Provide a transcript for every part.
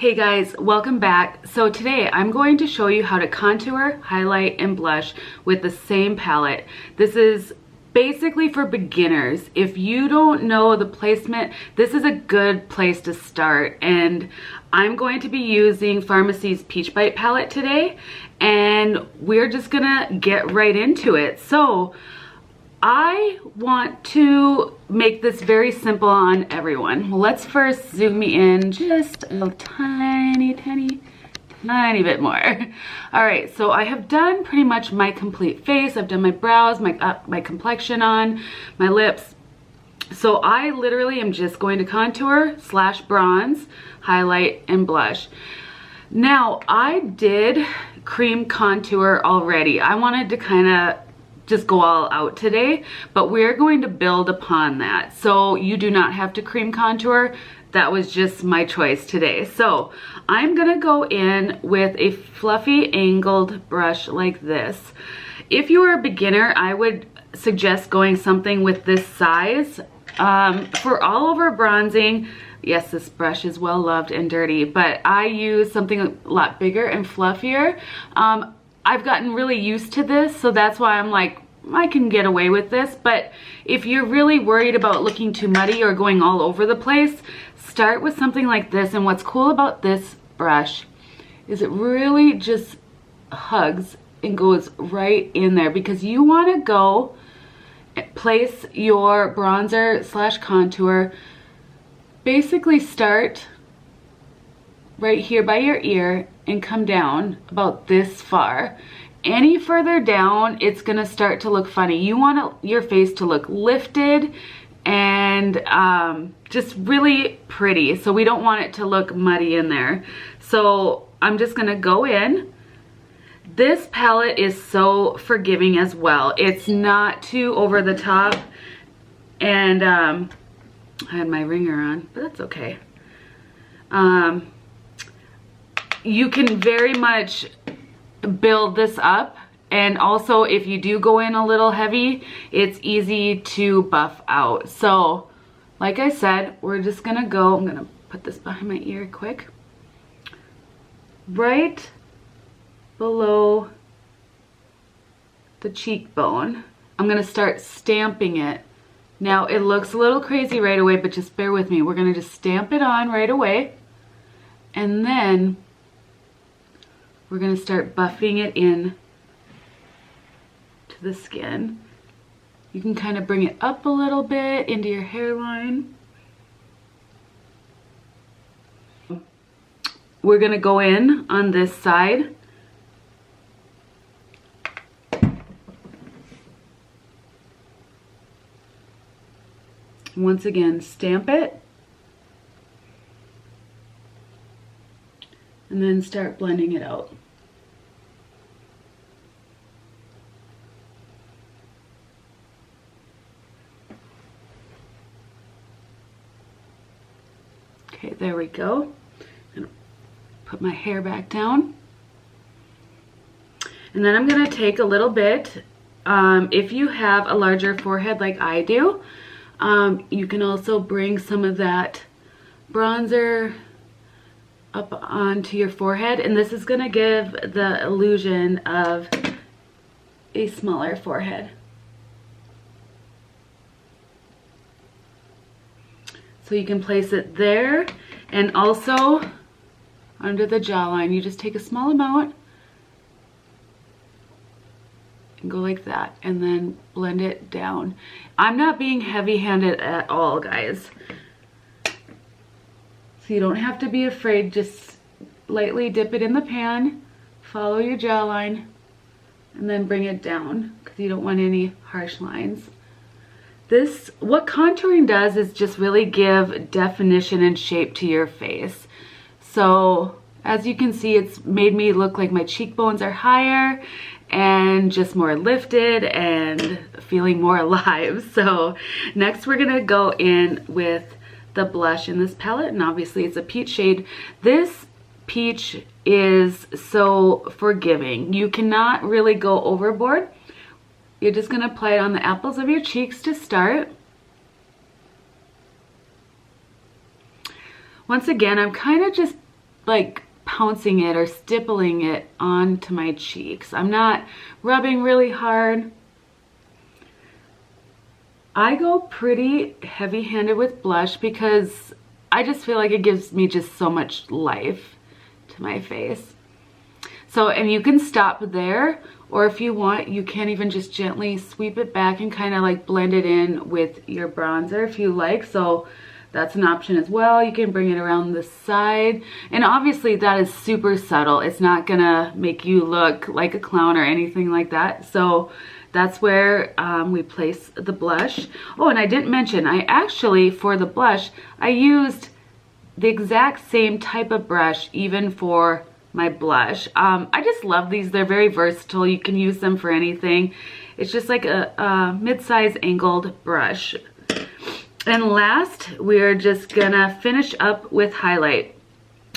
Hey guys, welcome back. So today I'm going to show you how to contour, highlight, and blush with the same palette. This is basically for beginners. If you don't know the placement, this is a good place to start. And I'm going to be using Farmasi's Peach Bite palette today, and we're just gonna get right into it. So I want to make this very simple on everyone. Let's first zoom in just a tiny bit more. All right, so I have done pretty much my complete face. I've done my brows, my complexion on, my lips. So I literally am just going to contour / bronze, highlight, and blush. Now, I did cream contour already. I wanted to kind of just go all out today, but we're going to build upon that. So you do not have to cream contour. That was just my choice today. So I'm gonna go in with a fluffy angled brush like this. If you are a beginner, I would suggest going something with this size. For all over bronzing, yes, this brush is well loved and dirty, but I use something a lot bigger and fluffier. I've gotten really used to this, so that's why I'm like, I can get away with this. But if you're really worried about looking too muddy or going all over the place, start with something like this. And what's cool about this brush is it really just hugs and goes right in there, because you want to go place your bronzer / contour, basically start right here by your ear and come down about this far. Any further down, it's gonna start to look funny. You want your face to look lifted and just really pretty. So we don't want it to look muddy in there. So I'm just gonna go in. This palette is so forgiving as well. It's not too over the top. And I had my ringer on, but that's okay. You can very much build this up, and also if you do go in a little heavy, it's easy to buff out. So like I said, we're just gonna go, I'm gonna put this behind my ear quick, right below the cheekbone. I'm gonna start stamping it. Now it looks a little crazy right away, but just bear with me. We're gonna just stamp it on right away, and then we're gonna start buffing it in to the skin. You can kind of bring it up a little bit into your hairline. We're gonna go in on this side. Once again, stamp it. And then start blending it out. Okay, there we go. And put my hair back down. And then I'm gonna take a little bit, if you have a larger forehead like I do, you can also bring some of that bronzer up onto your forehead, and this is gonna give the illusion of a smaller forehead. So you can place it there, and also under the jawline. You just take a small amount and go like that, and then blend it down. I'm not being heavy-handed at all, guys. So you don't have to be afraid. Just lightly dip it in the pan, follow your jawline, and then bring it down, because you don't want any harsh lines. What contouring does is just really give definition and shape to your face. So as you can see, it's made me look like my cheekbones are higher and just more lifted and feeling more alive. So next we're gonna go in with the blush in this palette, and obviously it's a peach shade. This peach is so forgiving. You cannot really go overboard. You're just gonna apply it on the apples of your cheeks to start. Once again, I'm kind of just like pouncing it or stippling it onto my cheeks. I'm not rubbing really hard. I go pretty heavy-handed with blush because I just feel like it gives me just so much life to my face. So, and you can stop there, or if you want, you can even just gently sweep it back and kind of like blend it in with your bronzer if you like. So that's an option as well. You can bring it around the side. And obviously that is super subtle. It's not gonna make you look like a clown or anything like that. So that's where we place the blush. Oh, and I didn't mention, I actually, for the blush, I used the exact same type of brush even for my blush. I just love these. They're very versatile. You can use them for anything. It's just like a mid-size angled brush. And last, we're just gonna finish up with highlight.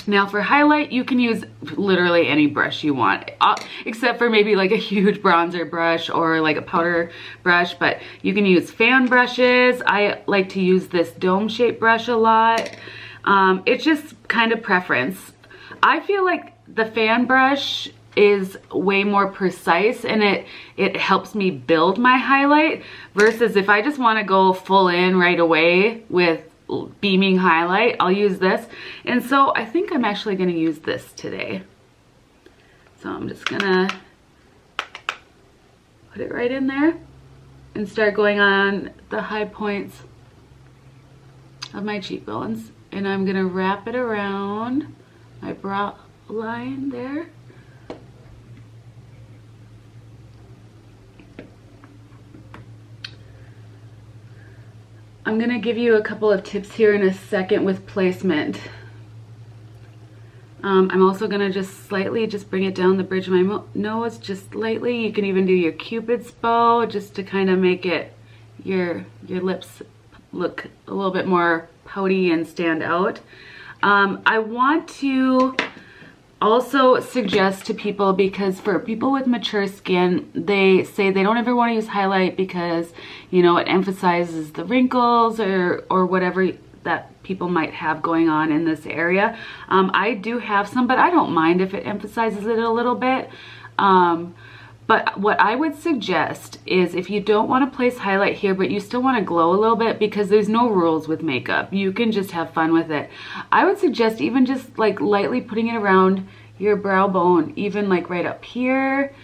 Now for highlight, you can use literally any brush you want, except for maybe like a huge bronzer brush or like a powder brush, but you can use fan brushes. I like to use this dome-shaped brush a lot. It's just kind of preference. I feel like the fan brush is way more precise and it helps me build my highlight, versus if I just want to go full in right away with beaming highlight, I'll use this. And so I think I'm actually going to use this today. So I'm just gonna put it right in there and start going on the high points of my cheekbones, and I'm gonna wrap it around my brow line there. I'm gonna give you a couple of tips here in a second with placement. I'm also gonna just slightly just bring it down the bridge of my nose, just lightly. You can even do your Cupid's bow just to kind of make it your lips look a little bit more pouty and stand out. I want to also suggest to people, because for people with mature skin, they say they don't ever want to use highlight because, you know, it emphasizes the wrinkles or whatever that people might have going on in this area. I do have some, but I don't mind if it emphasizes it a little bit. But what I would suggest is, if you don't want to place highlight here, but you still want to glow a little bit, because there's no rules with makeup, you can just have fun with it. I would suggest even just like lightly putting it around your brow bone, even like right up here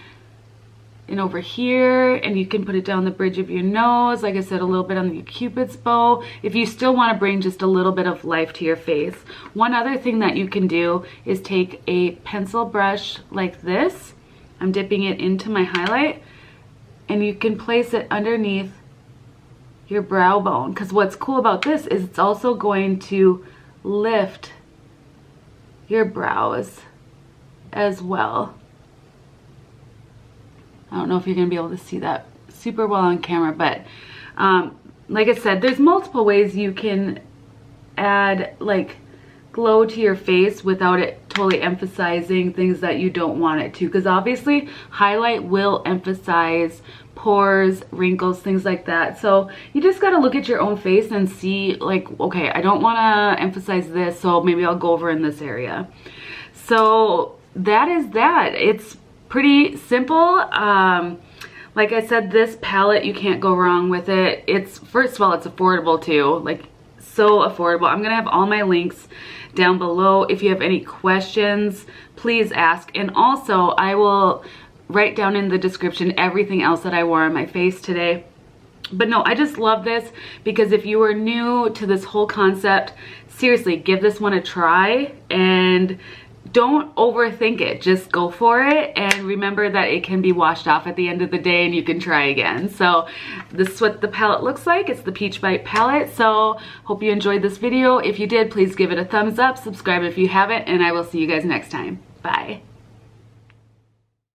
and over here, and you can put it down the bridge of your nose, like I said, a little bit on your Cupid's bow, if you still want to bring just a little bit of life to your face. One other thing that you can do is take a pencil brush like this. I'm dipping it into my highlight, and you can place it underneath your brow bone, because what's cool about this is it's also going to lift your brows as well. I don't know if you're going to be able to see that super well on camera, but like I said, there's multiple ways you can add like glow to your face without it totally emphasizing things that you don't want it to, because obviously highlight will emphasize pores, wrinkles, things like that. So you just got to look at your own face and see, like, okay, I don't want to emphasize this, so maybe I'll go over in this area. So that is that. It's pretty simple. Like I said, this palette, you can't go wrong with it. It's, first of all, it's affordable too, like so affordable. I'm gonna have all my links down below. If you have any questions, please ask. And also, I will write down in the description everything else that I wore on my face today. But no, I just love this, because if you are new to this whole concept, seriously, give this one a try and don't overthink it. Just go for it, and remember that it can be washed off at the end of the day and you can try again. So this is what the palette looks like. It's the Peach Bite palette. So hope you enjoyed this video. If you did, please give it a thumbs up, subscribe if you haven't, and I will see you guys next time. Bye.